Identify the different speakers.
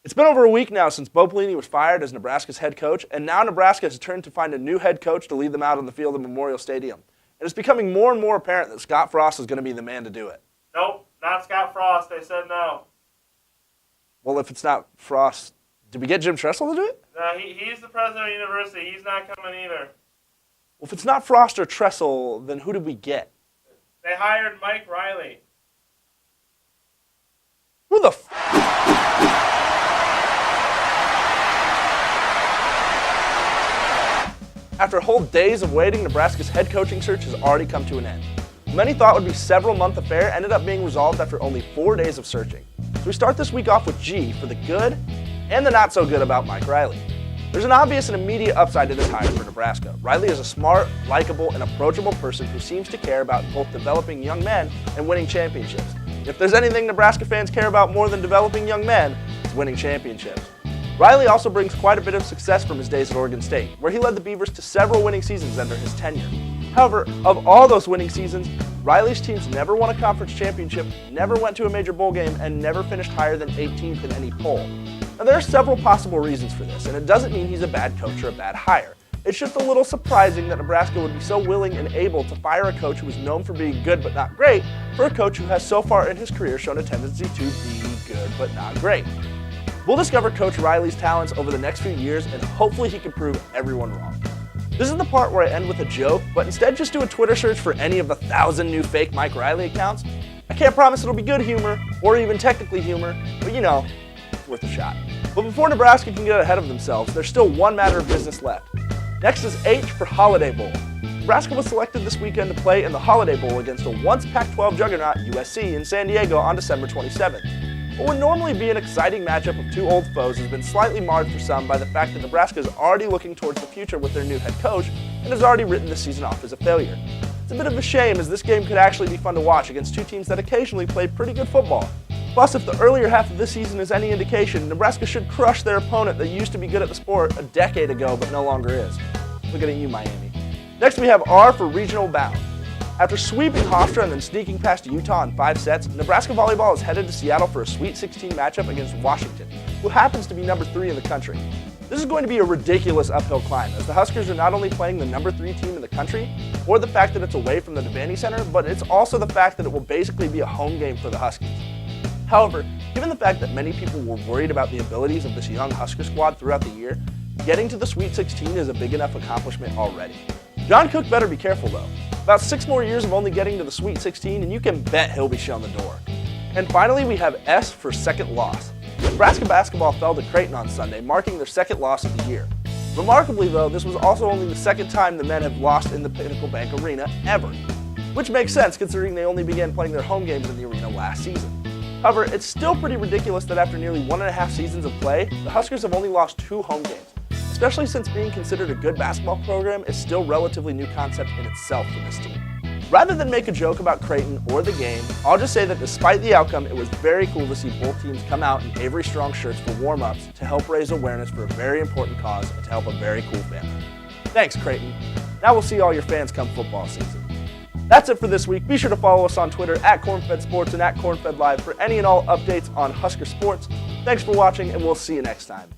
Speaker 1: It's been over a week now since Bo Pelini was fired as Nebraska's head coach, and now Nebraska has turned to find a new head coach to lead them out on the field at Memorial Stadium. And it's becoming more and more apparent that Scott Frost is going to be the man to do it.
Speaker 2: Nope, not Scott Frost. They said no.
Speaker 1: Well, if it's not Frost, did we get Jim Tressel to do it?
Speaker 2: No, he's the president of the university. He's not coming either.
Speaker 1: Well, if it's not Frost or Tressel, then who did we get?
Speaker 2: They hired Mike Riley.
Speaker 1: Who the After whole days of waiting, Nebraska's head coaching search has already come to an end. Many thought it would be a several-month affair ended up being resolved after only 4 days of searching. So we start this week off with G for the good and the not so good about Mike Riley. There's an obvious and immediate upside to this hire for Nebraska. Riley is a smart, likable, and approachable person who seems to care about both developing young men and winning championships. If there's anything Nebraska fans care about more than developing young men, it's winning championships. Riley also brings quite a bit of success from his days at Oregon State, where he led the Beavers to several winning seasons under his tenure. However, of all those winning seasons, Riley's teams never won a conference championship, never went to a major bowl game, and never finished higher than 18th in any poll. Now, there are several possible reasons for this, and it doesn't mean he's a bad coach or a bad hire. It's just a little surprising that Nebraska would be so willing and able to fire a coach who is known for being good but not great for a coach who has so far in his career shown a tendency to be good but not great. We'll discover Coach Riley's talents over the next few years, and hopefully he can prove everyone wrong. This is the part where I end with a joke, but instead just do a Twitter search for any of the 1,000 new fake Mike Riley accounts. I can't promise it'll be good humor, or even technically humor, but you know, it's worth a shot. But before Nebraska can get ahead of themselves, there's still one matter of business left. Next is H for Holiday Bowl. Nebraska was selected this weekend to play in the Holiday Bowl against a once Pac-12 juggernaut, USC, in San Diego on December 27th. What would normally be an exciting matchup of two old foes has been slightly marred for some by the fact that Nebraska is already looking towards the future with their new head coach and has already written the season off as a failure. It's a bit of a shame, as this game could actually be fun to watch against two teams that occasionally play pretty good football. Plus, if the earlier half of this season is any indication, Nebraska should crush their opponent that used to be good at the sport a decade ago but no longer is. Looking at you, Miami. Next we have R for Regional Bound. After sweeping Hofstra and then sneaking past Utah in 5 sets, Nebraska volleyball is headed to Seattle for a Sweet 16 matchup against Washington, who happens to be number 3 in the country. This is going to be a ridiculous uphill climb, as the Huskers are not only playing the number 3 team in the country, or the fact that it's away from the Devaney Center, but it's also the fact that it will basically be a home game for the Huskies. However, given the fact that many people were worried about the abilities of this young Husker squad throughout the year, getting to the Sweet 16 is a big enough accomplishment already. John Cook better be careful though. About 6 more years of only getting to the Sweet 16 and you can bet he'll be shown the door. And finally we have S for second loss. Nebraska basketball fell to Creighton on Sunday, marking their second loss of the year. Remarkably though, this was also only the second time the men have lost in the Pinnacle Bank Arena ever. Which makes sense considering they only began playing their home games in the arena last season. However, it's still pretty ridiculous that after nearly 1.5 seasons of play, the Huskers have only lost 2 home games. Especially since being considered a good basketball program is still a relatively new concept in itself for this team. Rather than make a joke about Creighton or the game, I'll just say that despite the outcome, it was very cool to see both teams come out in Avery Strong shirts for warm-ups to help raise awareness for a very important cause and to help a very cool family. Thanks, Creighton. Now we'll see all your fans come football season. That's it for this week. Be sure to follow us on Twitter at CornFed Sports and at CornFed Live for any and all updates on Husker sports. Thanks for watching, and we'll see you next time.